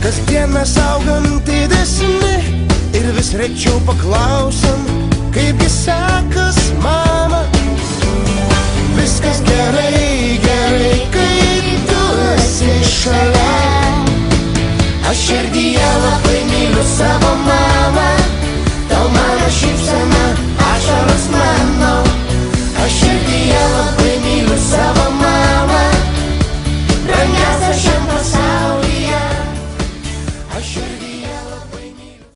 Kasdien mes augam didesni ir vis rečiau paklausam, kaipgi sekas, mama. Viskas gerai, gerai, kai tu esi šalia. Aš širdyje labai myliu savo mamą.